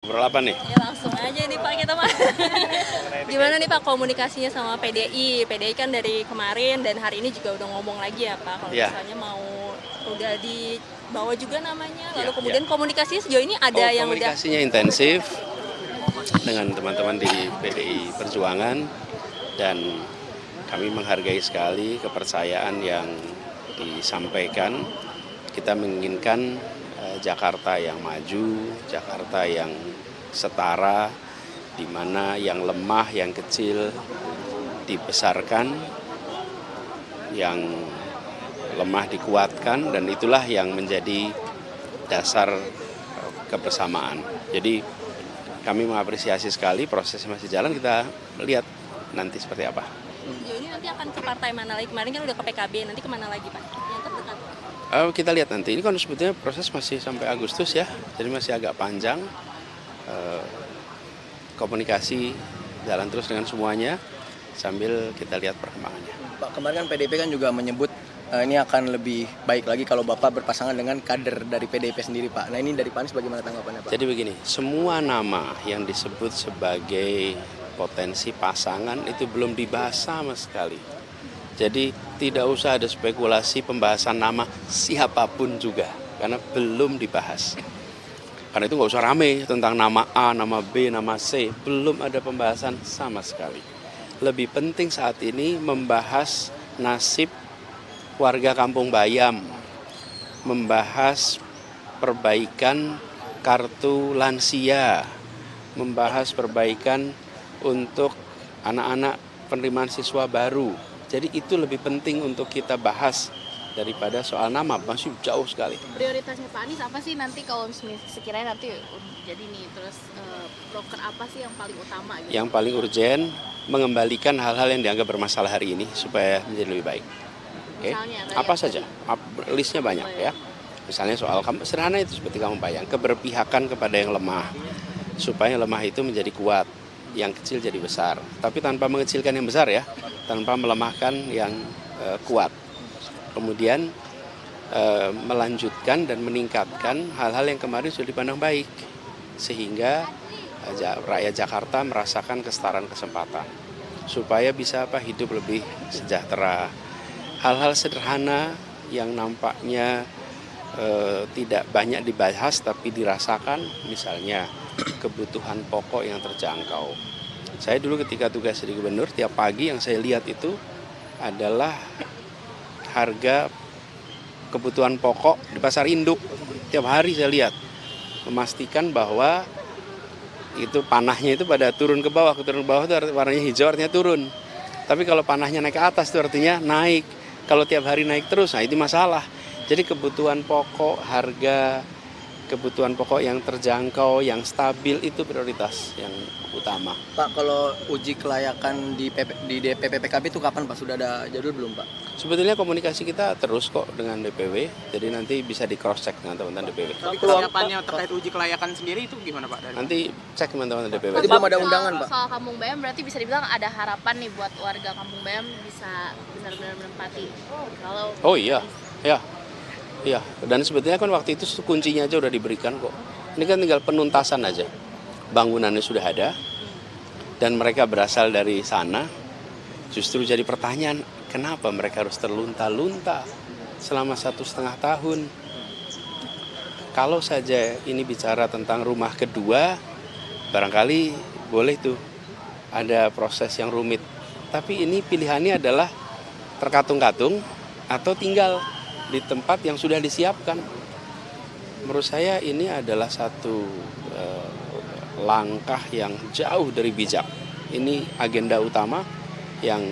Ngobrol apa nih? Ya langsung aja nih Pak kita mah. Gimana nih Pak komunikasinya sama PDI? PDI kan dari kemarin dan hari ini juga udah ngomong lagi ya Pak kalau Ya. misalnya mau udah dibawa juga namanya. Lalu Ya, kemudian ya. komunikasinya sejauh ini ada yang udah Komunikasinya intensif dengan teman-teman di PDI Perjuangan dan kami menghargai sekali kepercayaan yang disampaikan. Kita menginginkan Jakarta yang maju, Jakarta yang setara, di mana yang lemah, yang kecil dibesarkan, yang lemah dikuatkan, dan itulah yang menjadi dasar kebersamaan. Jadi kami mengapresiasi sekali, prosesnya masih jalan, kita lihat nanti seperti apa. sejauh ini nanti akan ke partai mana lagi? Kemarin kan udah ke PKB, nanti kemana lagi Pak? Yang terdekat. Kita lihat nanti, ini kan sebetulnya proses masih sampai Agustus ya, jadi masih agak panjang. Komunikasi jalan terus dengan semuanya sambil kita lihat perkembangannya. Pak, kemarin kan PDIP kan juga menyebut ini akan lebih baik lagi kalau Bapak berpasangan dengan kader dari PDIP sendiri, Pak. Nah, ini dari Pak Anies bagaimana tanggapannya, Pak? Jadi begini, semua nama yang disebut sebagai potensi pasangan itu belum dibahas sama sekali. Jadi tidak usah ada spekulasi pembahasan nama siapapun juga, karena belum dibahas. Karena itu nggak usah rame tentang nama A, nama B, nama C. Belum ada pembahasan sama sekali. Lebih penting saat ini membahas nasib warga Kampung Bayam, membahas perbaikan kartu lansia, membahas perbaikan untuk anak-anak penerimaan siswa baru. Jadi itu lebih penting untuk kita bahas daripada soal nama, masih jauh sekali. Prioritasnya Pak Anies apa sih nanti kalau sekiranya nanti jadi nih, terus broker apa sih yang paling utama gitu? Yang paling urgen mengembalikan hal-hal yang dianggap bermasalah hari ini supaya menjadi lebih baik. Oke? Misalnya, Apa saja? Listnya banyak ya. Misalnya soal sederhana itu seperti kamu bayang, keberpihakan kepada yang lemah supaya yang lemah itu menjadi kuat, yang kecil jadi besar. Tapi tanpa mengecilkan yang besar ya, tanpa melemahkan yang kuat. Kemudian melanjutkan dan meningkatkan hal-hal yang kemarin sudah dipandang baik sehingga rakyat Jakarta merasakan kesetaraan kesempatan supaya bisa hidup lebih sejahtera. Hal-hal sederhana yang nampaknya tidak banyak dibahas tapi dirasakan, misalnya kebutuhan pokok yang terjangkau. Saya dulu ketika tugas jadi gubernur, tiap pagi yang saya lihat itu adalah harga kebutuhan pokok di pasar induk. Tiap hari saya lihat, memastikan bahwa itu panahnya itu pada turun ke bawah itu warnanya hijau artinya turun. Tapi kalau panahnya naik ke atas itu artinya naik. Kalau tiap hari naik terus, nah itu masalah. Jadi kebutuhan pokok, harga kebutuhan pokok yang terjangkau, yang stabil itu prioritas yang utama. Pak, kalau uji kelayakan di DPP PKB itu kapan, Pak? Sudah ada jadwal belum, Pak? Sebetulnya komunikasi kita terus kok dengan DPW, jadi nanti bisa di cross check dengan teman-teman DPW. Tapi kesiapannya terkait uji kelayakan sendiri itu gimana Pak? Nanti cek teman-teman DPW. Berarti belum ada undangan, Pak? Soal Kampung Bayam berarti bisa dibilang ada harapan nih buat warga Kampung Bayam bisa benar-benar menempati. Kalau Oh iya, ya. Iya, dan sebetulnya kan waktu itu kuncinya aja udah diberikan kok. Ini kan tinggal penuntasan aja. Bangunannya sudah ada, dan mereka berasal dari sana. Justru jadi pertanyaan, kenapa mereka harus terlunta-lunta selama 1,5 tahun? Kalau saja ini bicara tentang rumah kedua, barangkali boleh tuh ada proses yang rumit. Tapi ini pilihannya adalah terkatung-katung atau tinggal di tempat yang sudah disiapkan. Menurut saya ini adalah satu langkah yang jauh dari bijak. Ini agenda utama yang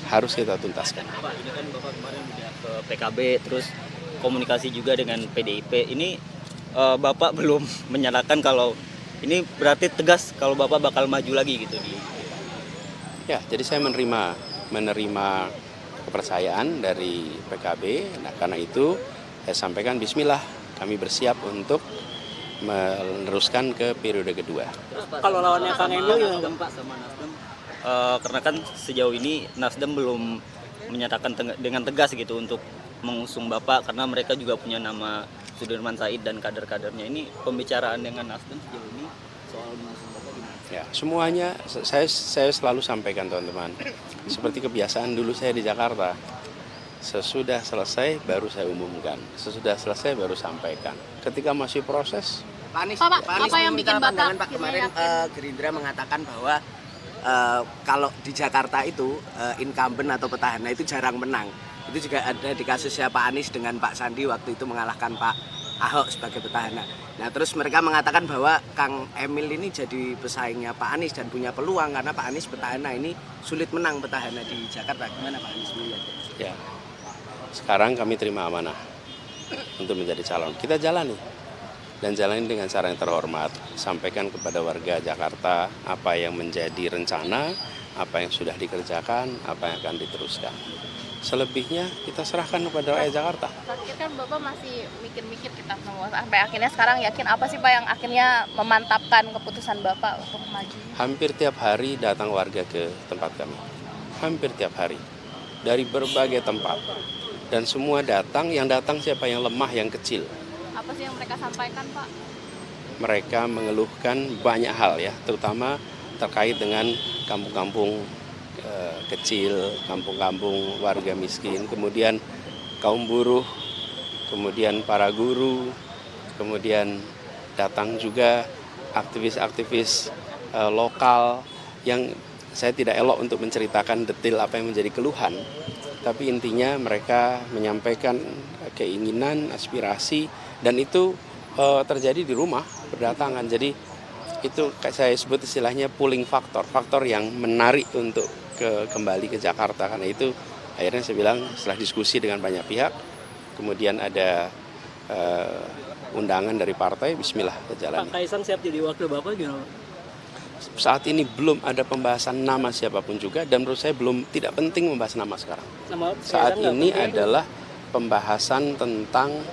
harus kita tuntaskan. Pak, ini kan Bapak kemarin udah ke PKB, terus komunikasi juga dengan PDIP. Ini Bapak belum menyatakan kalau ini berarti tegas kalau Bapak bakal maju lagi gitu di. Ya, jadi saya menerima kepercayaan dari PKB. Nah, karena itu saya sampaikan bismillah, kami bersiap untuk meneruskan ke periode kedua. Kalau lawannya Kang Emil ya Pak sama Nasdem. Karena kan sejauh ini Nasdem belum menyatakan dengan tegas gitu untuk mengusung Bapak karena mereka juga punya nama Sudirman Said dan kader-kadernya ini pembicaraan dengan Nasdem sejauh ini soal mengusung Bapak gimana? Ya, semuanya saya selalu sampaikan teman-teman. Seperti kebiasaan dulu saya di Jakarta. Sesudah selesai baru saya umumkan. Sesudah selesai baru sampaikan. Ketika masih proses, Pak Anies, Pak, Pak Anies apa yang meminta bikin Bapak pandangan, Pak, akhirnya kemarin yakin? Gerindra mengatakan bahwa kalau di Jakarta itu incumbent atau petahana itu jarang menang. Itu juga ada di kasusnya Pak Anies dengan Pak Sandi waktu itu mengalahkan Pak Ahok sebagai petahana. Nah terus mereka mengatakan bahwa Kang Emil ini jadi pesaingnya Pak Anies dan punya peluang karena Pak Anies petahana ini sulit menang petahana di Jakarta. Gimana Pak Anies melihatnya? ya sekarang kami terima amanah untuk menjadi calon. Kita jalani dan jalani dengan cara yang terhormat. Sampaikan kepada warga Jakarta apa yang menjadi rencana, apa yang sudah dikerjakan, apa yang akan diteruskan. Selebihnya kita serahkan kepada rakyat Jakarta. Terakhir kan Bapak masih mikir-mikir kita semua sampai akhirnya sekarang yakin apa sih Pak yang akhirnya memantapkan keputusan Bapak untuk maju? Hampir tiap hari datang warga ke tempat kami. Hampir tiap hari. Dari berbagai tempat. Dan semua datang, yang datang siapa yang lemah, yang kecil. Apa sih yang mereka sampaikan Pak? Mereka mengeluhkan banyak hal ya, terutama terkait dengan kampung-kampung kecil, kampung-kampung warga miskin, kemudian kaum buruh, kemudian para guru, kemudian datang juga aktivis-aktivis lokal yang saya tidak elok untuk menceritakan detail apa yang menjadi keluhan, tapi intinya mereka menyampaikan keinginan, aspirasi, dan itu terjadi di rumah berdatangan. Jadi itu saya sebut istilahnya pulling factor, faktor yang menarik untuk kembali ke Jakarta. Karena itu akhirnya saya bilang setelah diskusi dengan banyak pihak, kemudian ada undangan dari partai, bismillah kita jalani. Pak Kaisang siap jadi wakil Bapak gimana? Saat ini belum ada pembahasan nama siapapun juga, dan menurut saya tidak penting membahas nama sekarang. Saat ini adalah pembahasan tentang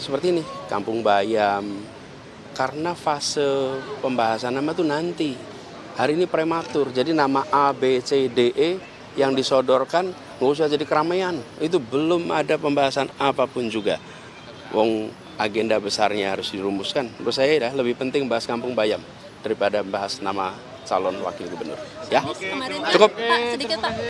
seperti ini, Kampung Bayam, karena fase pembahasan nama itu nanti. Hari ini prematur, jadi nama A, B, C, D, E yang disodorkan nggak usah jadi keramaian. Itu belum ada pembahasan apapun juga. Wong agenda besarnya harus dirumuskan. Menurut saya ya, lebih penting bahas Kampung Bayam daripada bahas nama calon wakil gubernur. Ya, Kemarin cukup. Pak, sedikit Pak.